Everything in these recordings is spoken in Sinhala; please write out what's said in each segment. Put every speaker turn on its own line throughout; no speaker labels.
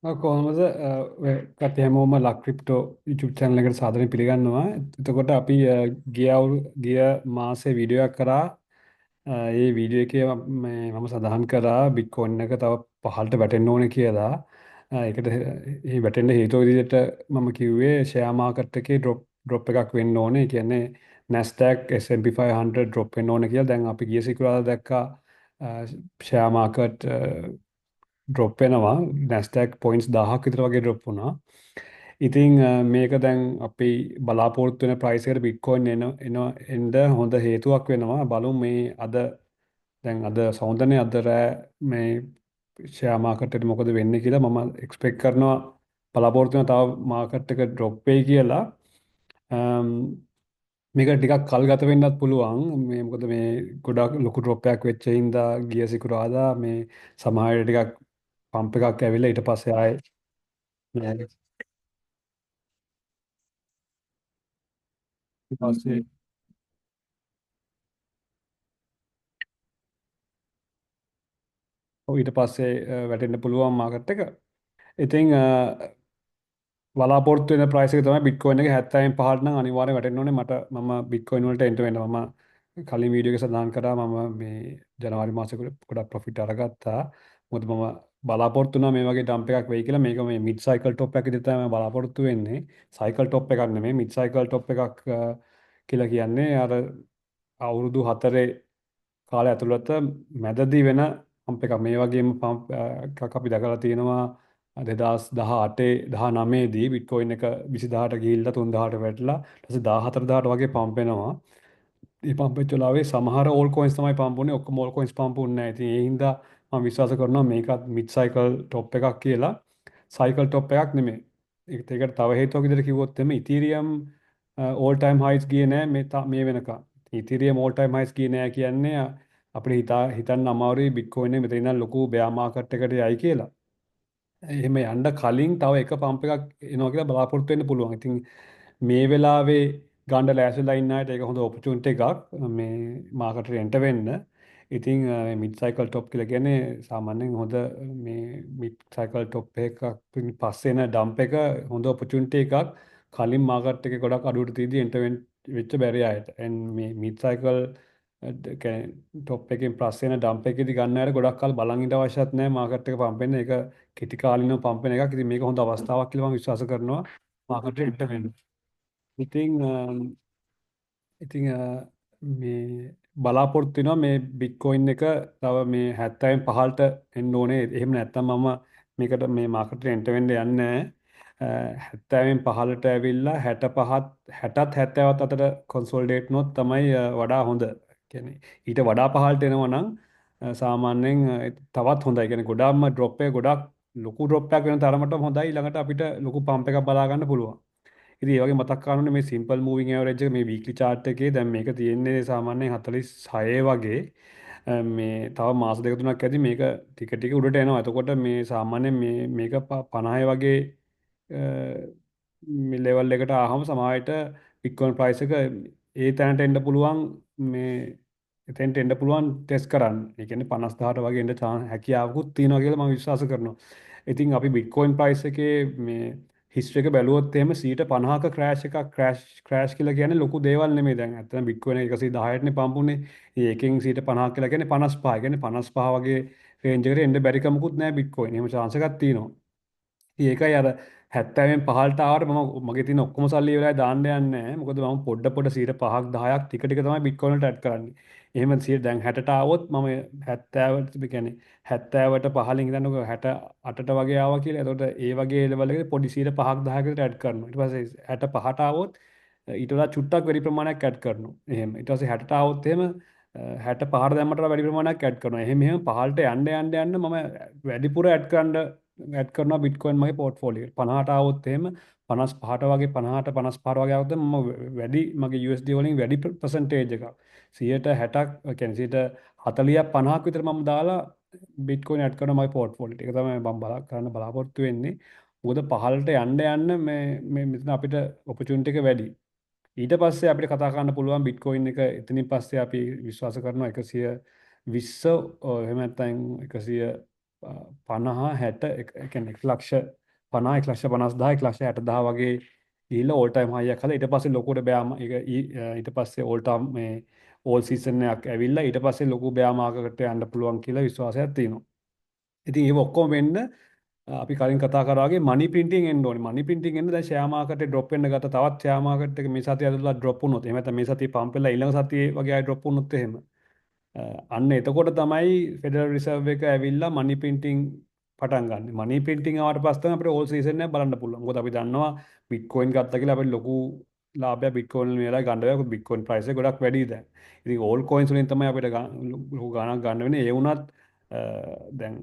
කොහොමද කටි හැමෝම ලක් ක්‍රිප්ටෝ YouTube channel එකට සාදරයෙන් පිළිගන්නවා. එතකොට අපි ගිය මාසේ වීඩියෝ එකක් කරා. ඒ වීඩියෝ එකේ මම සඳහන් කරා Bitcoin එක තව පහළට වැටෙන්න ඕනේ කියලා. ඒකට ඒ වැටෙන්න හේතුව විදිහට මම කිව්වේ ෂෙයා මාකට් එකේ ඩ්‍රොප් එකක් වෙන්න ඕනේ. ඒ කියන්නේ Nasdaq S&P 500 ඩ්‍රොප් වෙන්න ඕනේ කියලා. දැන් අපි ගිය සිකුරාදා දැක්කා ෂෙයා මාකට් ඩ්‍රොප් වෙනවා. නැස්ඩැක් පොයින්ට්ස් 1000ක් විතර වගේ ඩ්‍රොප් වුණා. ඉතින් මේක දැන් අපි බලාපොරොත්තු වෙන ප්‍රයිස් එකට බිට්කොයින් එන්න හොඳ හේතුවක් වෙනවා. බලමු මේ අද සෞන්දර්යනේ අද රෑ මේ ෂෙයා මාකට් එකට මොකද වෙන්නේ කියලා මම එක්ස්පෙක්ට් කරනවා. බලාපොරොත්තු වෙන තව මාකට් එක ඩ්‍රොප් වෙයි කියලා. අම්, මේක ටිකක් කල් ගත වෙන්නත් පුළුවන්. මේ මොකද මේ ගොඩක් ලොකු ඩ්‍රොප් එකක් වෙච්ච හින්දා ගිය සිකුරාදා මේ සමහර ටිකක් පම්ප් එකක් ඇවිල්ලා ඊට පස්සේ ආයේ ඊට පස්සේ ඊට පස්සේ වැටෙන්න පුළුවන් මාකට් එක. ඉතින් බලාපොරොත්තු වෙන ප්‍රයිස් එක තමයි බිට්කොයින් එක 70න් පහළට නම් අනිවාර්යෙන් වැටෙන්න ඕනේ. මම බිට්කොයින් වලට එන්ටර් වෙන්න කලින් වීඩියෝ එක සඳහන් කරා මම මේ ජනවාරි මාසේ ගොඩක් ප්‍රොෆිට් අරගත්තා. මොකද මම බලාපොරොත්තු වුණා මේ වගේ ඩම්ප් එකක් වෙයි කියලා. මේක මේ මිඩ් සයිකල් টොප් එකක් විදිහට තමයි මම බලාපොරොත්තු වෙන්නේ. සයිකල් টොප් එකක් නෙමෙයි මිඩ් සයිකල් টොප් එකක් කියලා කියන්නේ අර අවුරුදු 4 කාලය ඇතුළත මැදදී වෙන පම්ප් එකක්. මේ වගේම පම්ප් එකක් අපි දැකලා තියෙනවා 2018 19 දී බිට්කොයින් එක 20000ට ගිහිල්ලා 3000ට වැටලා ඊට පස්සේ 14000ට වගේ පම්ප් වෙනවා. මේ පම්ප් වෙච්ච වෙලාවේ සමහර ඕල් කොයින්ස් තමයි පම්ප් වුනේ. ඔක්කොම ඕල් කොයින්ස් පම්ප් වුනේ නැහැ. ඉතින් ඒ හින්දා මම විශ්වාස කරනවා මේකත් මිඩ් සයිකල් টොප් එකක් කියලා. සයිකල් টොප් එකක් නෙමෙයි. ඒකට තව හේතුවක් විදිහට කිව්වොත් එimhe ඉතීරියම් ඕල් ටයිම් හයිස් ගියේ නැහැ මේ වෙනකන්. ඉතීරියම් ඕල් ටයිම් හයිස් ගියේ නැහැ කියන්නේ අපිට හිතන්න අමාරුයි බිට්කොයින් එක මෙතන ඉඳන් ලොකු බෙයා මාකට් එකකට යයි කියලා. එහෙම යන්න කලින් තව එක පම්ප් එකක් එනවා කියලා බලාපොරොත්තු වෙන්න පුළුවන්. ඉතින් මේ වෙලාවේ ගන්න ලෑස්තිලා ඉන්න අයට ඒක හොඳ ඔපචුනිටි එකක් මේ මාකට් එකට එන්ටර් වෙන්න. ඉතින් මිඩ් සයිකල් টොප් කියලා කියන්නේ සාමාන්‍යයෙන් හොඳ මේ මිඩ් සයිකල් টොප් එකක් පස්සේ එන ඩම්ප් එක හොඳ ඔපචුනිටි එකක්. කලින් මාකට් එකේ ගොඩක් අඩුවට තියදී එන්ටර් වෙච්ච බැරි අයට. මේ මිඩ් සයිකල් টොප් එකෙන් පස්සේ එන ඩම්ප් එකේදී ගන්න අයට ගොඩක් කල් බලන් ඉඳ අවශ්‍යත් නැහැ මාකට් එක පම්ප් වෙන්න. ඒක කෙටි කාලිනව පම්ප් වෙන එකක්. ඉතින් මේක හොඳ අවස්ථාවක් කියලා මම විශ්වාස කරනවා මාකට් එකට එන්ටර් වෙන්න. ඉතින් මේ බලාපොරොත්තු වෙනවා මේ බිට්කොයින් එක තව මේ 70න් පහළට එන්න ඕනේ. එහෙම නැත්නම් මම මේකට මේ මාකට් එකට එන්ටර් වෙන්න යන්නේ නැහැ. 70න් පහළට ඇවිල්ලා 65ත් 60ත් 70ත් අතර කොන්සෝලිඩේට් වුණොත් තමයි වඩා හොඳ. කියන්නේ ඊට වඩා පහළට එනවා නම් සාමාන්‍යයෙන් තවත් හොඳයි. කියන්නේ ගොඩාක්ම ඩ්‍රොප් එක ගොඩක් ලොකු ඩ්‍රොප් එකක් වෙන තරමට හොඳයි. ඊළඟට අපිට ලොකු පම්ප් එකක් බලා ගන්න පුළුවන්. ඉතින් ඒ වගේ මතක් කරගන්න මේ සිම්පල් මූවිං ඇවරේජ් එක මේ වීක්ලි chart එකේ දැන් මේක තියෙන්නේ සාමාන්‍යයෙන් 46 වගේ. මේ තව මාස දෙක තුනක් ඇති මේක ටික ටික උඩට එනවා. එතකොට මේ සාමාන්‍යයෙන් මේක 50 වගේ මේ ලෙවල් එකට ආවම සමහරවිට බිට්කොයින් ප්‍රයිස් එක ඒ තැනට එන්න පුළුවන් මේ එතෙන්ට එන්න පුළුවන් ටෙස්ට් කරන්න. ඒ කියන්නේ 50000ට වගේ එන්න හැකියාවකුත් තියෙනවා කියලා මම විශ්වාස කරනවා. ඉතින් අපි බිට්කොයින් ප්‍රයිස් එකේ මේ හිස්ටරි එක බැලුවොත් එහෙම 50ක ක්‍රෑෂ් එකක් ක්‍රෑෂ් කියලා කියන්නේ ලොකු දේවල් නෙමෙයි. දැන් ඇත්තටම බිට්කොයින් එක 110ටනේ පම්පුනේ. ඒකෙන් 50 කියලා කියන්නේ 55. කියන්නේ 55 වගේ රේන්ජ් එකට එන්න බැරි කමකුත් නැහැ බිට්කොයින්. එහෙම chance එකක් තියෙනවා. ඉතින් ඒකයි අර 70න් පහළට ආවට මගේ තියෙන ඔක්කොම සල්ලි ඒ වෙලාවේ දාන්න යන්නේ නැහැ. මොකද මම පොඩ 5ක් 10ක් ටික ටික තමයි බිට්කොයින් වලට ඇඩ් කරන්නේ. එහෙම දැන් 60ට ආවොත් මම 70ට කියන්නේ 70ට පහලින් හිතන්නකො 68ට වගේ ආවා කියලා. එතකොට ඒ වගේ ලෙවල් එකේ පොඩි 5ක් 10කට ඇඩ් කරනවා. ඊට පස්සේ 65ට ආවොත් ඊට වඩා චුට්ටක් වැඩි ප්‍රමාණයක් ඇඩ් කරනවා. එහෙම. ඊට පස්සේ 60ට ආවොත් එහෙම 65ට දැම්මට වඩා වැඩි ප්‍රමාණයක් ඇඩ් කරනවා. එහෙම පහළට යන්න මම වැඩිපුර ඇඩ් කරනවා බිට්කොයින් මගේ පෝර්ට්ෆෝලියෝ එකට. 50ට ආවොත් එහෙම 55ට වගේ 50ට 55ට වගේ આવුත් මම වැඩි මගේ USD වලින් වැඩි පර්සන්ටේජ් එකක් 60ක් කියන්නේ 40ක් 50ක් විතර මම දාලා බිට්කොයින් ඇඩ් කරනවා මගේ පෝර්ට්ෆෝලියෝ එකට. ඒක තමයි මම කරන්න බලාපොරොත්තු වෙන්නේ. මොකද පහළට යන්න මේ මෙතන අපිට ඔපචුනිටි එක වැඩි. ඊට පස්සේ අපිට කතා කරන්න පුළුවන් බිට්කොයින් එක එතනින් පස්සේ අපි විශ්වාස කරනවා 120 එහෙම නැත්නම් 100 50 60 1,50,000 1,50,000 වගේ ගිහිල්ලා ඕල් ටයිම් හයියක් හදලා ඊට පස්සේ ලොකුට බෑම ඊට පස්සේ ඕල් ටයිම් මේ ඕල් සීසන් එකක් ඇවිල්ලා ඊට පස්සේ ලොකු බෑ මාකකට යන්න පුළුවන් කියලා විශ්වාසයක් තියෙනවා. ඉතින් ඒක ඔක්කොම වෙන්න අපි කලින් කතා කරා වගේ මනි ප්‍රින්ටිං එන්න ඕනේ. මනි ප්‍රින්ටිං එන්න දැන් ෂෙයා මාකටේ ඩ්‍රොප් වෙන්න ගත්ත තවත් ෂෙයා මාකට් එක මේ සතිය ඇතුළත ඩ්‍රොප් වුණොත් එහෙම නැත්නම් මේ සතිය පම්ප් වෙලා ඊළඟ සතියේ වගේ ආයි ඩ්‍රොප් වුණොත් එහෙම අන්න එතකොට තමයි ෆෙඩරල් රිසර්ව් එක ඇවිල්ලා මනි ප්‍රින්ටිං පටන් ගන්න. මනි ප්‍රින්ටිං ආවට පස්සේ තමයි අපිට ඕල් සීසන් එක බලන්න පුළුවන්. මොකද අපි දන්නවා බිට්කොයින් ගත්තා කියලා අපිට ලොකු ලාභයක් බිට්කොයින් වලින් වෙලා ගන්න බෑ. බිට්කොයින් ප්‍රයිස් එක ගොඩක් වැඩි දැන්. ඉතින් ඕල් කොයින්ස් වලින් තමයි අපිට ලොකු ගාණක් ගන්න වෙන්නේ. ඒ වුණත් දැන්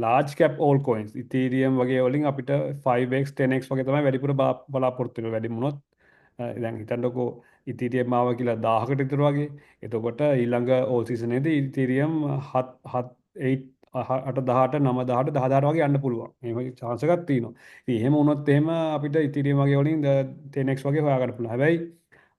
large cap all coins Ethereum වගේ වලින් අපිට 5x 10x වගේ තමයි වැඩිපුර බලාපොරොත්තු වෙන්නේ. වැඩි වුණොත් දැන් හිතන්නකෝ Ethereum ආවා කියලා 1000කට විතර වගේ. එතකොට ඊළඟ all season එකේදී Ethereum 8 10ට 9 10ට 10 වගේ යන්න පුළුවන්. එහෙම chance එකක් තියෙනවා. ඉතින් එහෙම වුණොත් එහෙම අපිට Ethereum වගේ වලින් 10x වගේ හොයාගන්න පුළුවන්. හැබැයි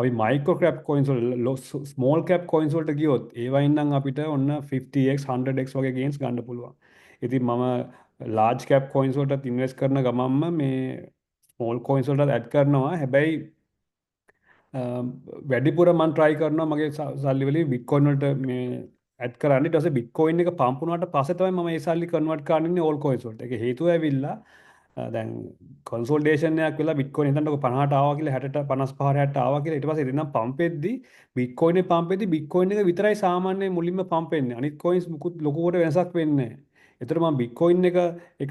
අපි මයික්‍රෝ කැප් කොයින්ස් වල ස්මෝල් කැප් කොයින්ස් වලට ගියොත් ඒවයින් නම් අපිට ඔන්න 50x 100x වගේ ගේන්ස් ගන්න පුළුවන්. ඉතින් මම ලාර්ජ් කැප් කොයින්ස් වලට ඉන්වෙස්ට් කරන ගමන්ම මේ ස්මෝල් කොයින්ස් වලට ඇඩ් කරනවා. හැබැයි වැඩිපුර මම try කරනවා මගේ සල්ලි වලින් බිට්කොයින් වලට මේ ඇඩ් කරන්න. ඊට පස්සේ බිට්කොයින් එක පම්ප් වුණාට පස්සේ තමයි මම ඒ සල්ලි කන්වර්ට් කරන්නේ ඕල් කොයින්ස් වලට. ඒක හේතුව ඇවිල්ලා දැන් කොන්සෝල්ටේෂන් එකක් වෙලා බිට්කොයින් හිතන්නකො 50ට ආවා කියලා 60ට 55 60ට ආවා කියලා ඊට පස්සේ එතන පම්පෙද්දි බිට්කොයින් එක පම්පෙද්දි බිට්කොයින් එක විතරයි සාමාන්‍ය මුලින්ම පම්ප් වෙන්නේ. අනිත් කොයින්ස් මුකුත් ලොකුවට වෙනසක් වෙන්නේ නැහැ. එතකොට මම බිට්කොයින් එක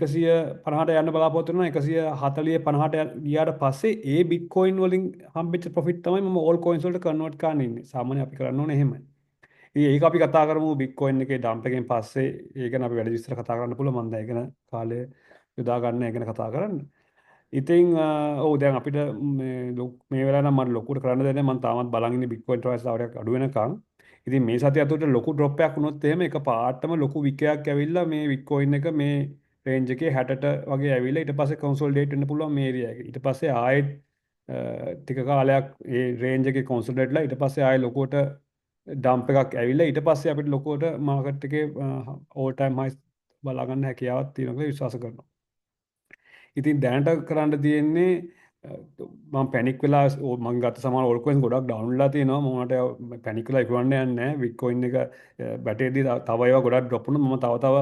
150ට යන්න බලාපොරොත්තු වෙනවා 140 50ට ගියාට පස්සේ ඒ බිට්කොයින් වලින් හම්බෙච්ච ප්‍රොෆිට් තමයි මම ඕල් කොයින්ස් වලට කන්වර්ට් කරන්න ඉන්නේ. සාමාන්‍ය අපි කරන්න ඕනේ එහෙමයි. ඉතින් ඒක අපි කතා කරමු බිට්කොයින් එකේ ඩම්ප් එකෙන් පස්සේ ඒ ගැන අපි වැඩි විස්තර කතා කරන්න පුළුවන්. මම දැන් ඒ ගැන කාලය යොදා ගන්න ඒ ගැන කතා කරන්න. ඉතින් ඔව් දැන් අපිට මේ වෙලාව නම් මට ලොකුට කරන්න දෙන්නේ මම තාමත් බලන් ඉන්නේ බිට්කොයින් ප්‍රයිස් තවරයක් අඩු වෙනකන්. ඉතින් මේ සතිය ඇතුළත ලොකු ඩ්‍රොප් එකක් වුණොත් එහෙම එක පාටම ලොකු විකයක් ඇවිල්ලා මේ බිට්කොයින් එක මේ රේන්ජ් එකේ 60ට වගේ ඇවිල්ලා ඊට පස්සේ කන්සෝලිඩේට් වෙන්න පුළුවන් මේ ඒරියා එකේ. ඊට පස්සේ ආයෙත් ටික කාලයක් ඒ රේන්ජ් එකේ කන්සෝලිඩේට්ලා ඊට පස්සේ ආයෙ ලොකුවට ඩම්ප් එකක් ඇවිල්ලා ඊට පස්සේ අපිට ලොකුවට මාකට් එකේ ඕල් ටයිම් හයිස් බලා ගන්න හැකියාවක් තියෙනවා කියලා විශ්වාස කරනවා. ඉතින් දැනට කරන්න තියෙන්නේ මම පැනික් වෙලා මම ගත්ත සමහර ඕල් කොයින්ස් ගොඩක් ඩවුන් වෙලා තියෙනවා. මමට පැනික් වෙලා ඉක්වන්න යන්නේ නැහැ. බිට්කොයින් එක බැටේදී තව ඒවා ගොඩක් ඩ්‍රොප් වුණා. මම තව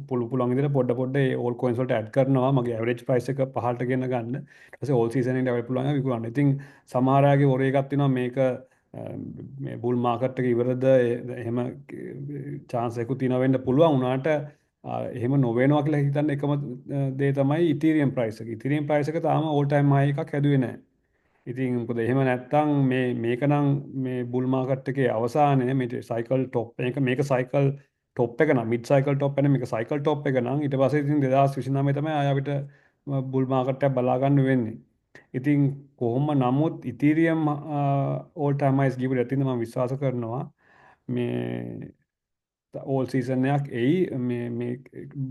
පුළුවන් විදිහට පොඩ පොඩ ඒ ඕල් කොයින්ස් වලට ඇඩ් කරනවා. මගේ ඇවරේජ් ප්‍රයිස් එක පහළට ගෙන ගන්න. ඊට පස්සේ ඕල් සීසන් එකට අවුල් පුළුවන් විකුණන්න. ඉතින් සමහර අයගේ වොරේ එකක් තියෙනවා මේක මේ බුල් මාකට් එක ඉවරද එහෙම chance එකක් තියෙනවා වෙන්න පුළුවන්. උනාට එහෙම නොවෙනවා කියලා හිතන්න එකම දේ තමයි ඉතීරියම් ප්‍රයිස් එක. ඉතීරියම් ප්‍රයිස් එක තාම ඕල් ටයිම් හයි එකක් හැදුවේ නැහැ. ඉතින් මොකද එහෙම නැත්තම් මේක නම් මේ බුල් මාකට් එකේ අවසානයේ මේ සයිකල් টොප් එක මේක සයිකල් টොප් එක නම් මිඩ් සයිකල් টොප් එක මේක සයිකල් টොප් එක නම් ඊට පස්සේ ඉතින් 2029 තමයි ආය අපිට බුල් මාකට් එක බලා ගන්න වෙන්නේ. ඉතින් කොහොම නමුත් ඉතීරියම් ඕල් ටයිම් හයිස් ගිහුවා ඇතින්ද මම විශ්වාස කරනවා මේ ඕල් සීසන් එකක් එයි මේ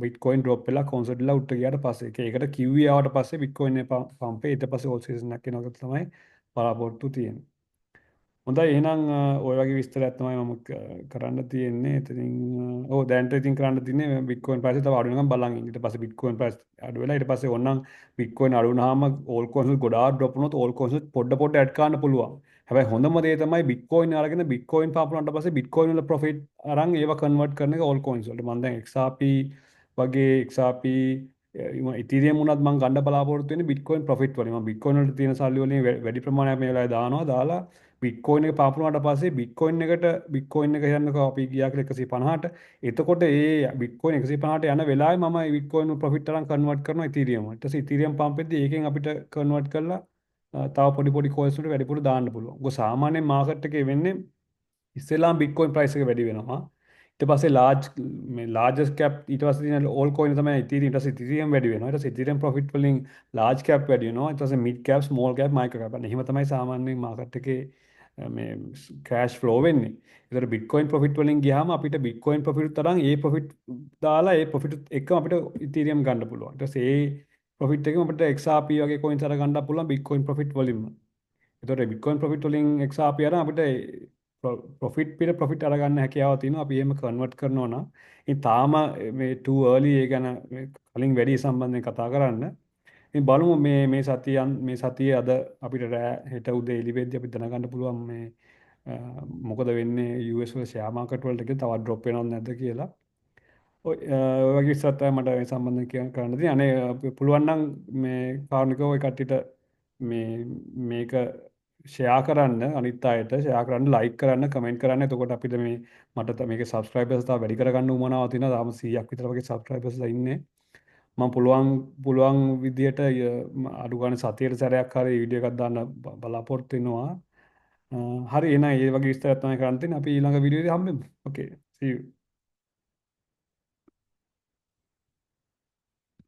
බිට්කොයින් ඩ්‍රොප් වෙලා කොන්සර්ට් වෙලා උඩට ගියාට පස්සේ ඒකට QE ආවට පස්සේ බිට්කොයින් එක පම්පේ ඊට පස්සේ ඕල් සීසන් එකක් එනවා තමයි බලාපොරොත්තු තියෙන්නේ. හොඳයි එහෙනම් ওই වගේ විස්තරයක් තමයි මම කරන්න තියෙන්නේ. ඉතින් ඔව් දැන්ට ඉතින් කරන්න තියෙන්නේ බිට්කොයින් ප්‍රයිස් තව අඩු වෙනකම් බලන් ඉන්න. ඊට පස්සේ බිට්කොයින් ප්‍රයිස් අඩු වෙලා ඊට පස්සේ ඕනනම් බිට්කොයින් අඩු වුණාම ඕල් කොයින්ස් ගොඩාක් ඩ්‍රොප් වුණොත් ඕල් කොයින්ස් පොඩ ඇඩ් කරන්න පුළුවන්. හැබැයි හොඳම දේ තමයි බිට්කොයින් අරගෙන බිට්කොයින් පාපුණාට පස්සේ බිට්කොයින් වල ප්‍රොෆිට් අරන් ඒව කන්වර්ට් කරන එක ඕල් කොයින්ස් වලට. මම දැන් XRP වගේ XRP ඉතීරියම් උනත් මම ගන්න බලාපොරොත්තු වෙන්නේ බිට්කොයින් ප්‍රොෆිට් වලින්. මම බිට්කොයින් වලට තියෙන සල්ලි වලින් වැඩි ප්‍රමාණයක් මේ වෙලාවේ දානවා. දාලා බිට්කොයින් එක පාපුණාට පස්සේ බිට්කොයින් එකට බිට්කොයින් එක යනකෝ අපි ගියා කියලා 150ට. එතකොට ඒ බිට්කොයින් 150ට යන වෙලාවේ මම බිට්කොයින් ප්‍රොෆිට් තරම් කන්වර්ට් කරනවා ඉතීරියම් වලට. ඊට පස්සේ ඉතීරියම් පම්පෙද්දී ඒකෙන් අපිට කන්වර්ට් කරලා තව පොඩි කොයින්ස් වලට වැඩිපුර දාන්න පුළුවන්. මොකද සාමාන්‍යයෙන් මාකට් එකේ වෙන්නේ ඉස්සෙල්ලාම බිට්කොයින් ප්‍රයිස් එක වැඩි වෙනවා. ඊට පස්සේ ලාර්ජස්ට් කැප් ඊට පස්සේ තියෙන ඕල් කොයින් තමයි ඉතීරියම්. ඊට පස්සේ ඉතීරියම් වැඩි වෙනවා. ඊට පස්සේ ඉතීරියම් ප්‍රොෆිට් වලින් ලාර්ජ් කැප් වැඩි වෙනවා. ඊට පස්සේ mid cap, small cap, micro cap. එහෙම තමයි සාමාන්‍යයෙන් මාකට් එකේ මේ ක්‍රෑෂ් ෆ්ලෝ වෙන්නේ. ඒතර බිට්කොයින් ප්‍රොෆිට් වලින් ගියාම අපිට බිට්කොයින් ප්‍රොෆිට් තරම් ඒ ප්‍රොෆිට් දාලා ඒ ප්‍රොෆිට් එක්කම අපිට ඉතීරියම් ගන්න පුළුවන්. ඊට පස්සේ ඒ ප්‍රොෆිට් එකම අපිට XRP වගේ කොයින්ස් අර ගන්න පුළුවන් බිට්කොයින් ප්‍රොෆිට් වලින්ම. ඒතකොට බිට්කොයින් ප්‍රොෆිට් වලින් XRP අරන් අපිට ප්‍රොෆිට් පිට ප්‍රොෆිට් අරගන්න හැකියාව තියෙනවා අපි එහෙම කන්වර්ට් කරනවා නම් ඉතින් තාම මේ too early ඒ ගැන කලින් වැඩි සම්බන්ධයෙන් කතා කරන්න. ඉතින් බලමු මේ සතියේ අද අපිට රෑ හෙට උදේ එළි වෙද්දී අපි දැනගන්න පුළුවන් මේ මොකද වෙන්නේ US වල ෂෙයා මාකට් වලට තවත් ඩ්‍රොප් වෙනවද නැද්ද කියලා. ඔය වගේ විස්තර තමයි මට මේ සම්බන්ධයෙන් කරන්න තියෙන්නේ. අනේ පුළුවන් නම් මේ කාරුණිකව ඔය කට්ටියට මේ මේක ෂෙයා කරන්න අනිත් අයට ෂෙයා කරන්න ලයික් කරන්න කමෙන්ට් කරන්න. එතකොට අපිට මේකේ සබ්ස්ක්‍රයිබර්ස් තව වැඩි කරගන්න උවමනාවක් තියෙනවා. තාම 100ක් විතර වගේ සබ්ස්ක්‍රයිබර්ස්ලා ඉන්නේ. මම පුළුවන් විදියට අඩු ගන්න සතියට සැරයක් හරි වීඩියෝ එකක් දාන්න බලාපොරොත්තු වෙනවා. හරි එහෙනම් ඒ වගේ විස්තරයක් තමයි කරන්න තියෙන්නේ. අපි ඊළඟ වීඩියෝ එකේ හම්බෙමු. Okay. See you.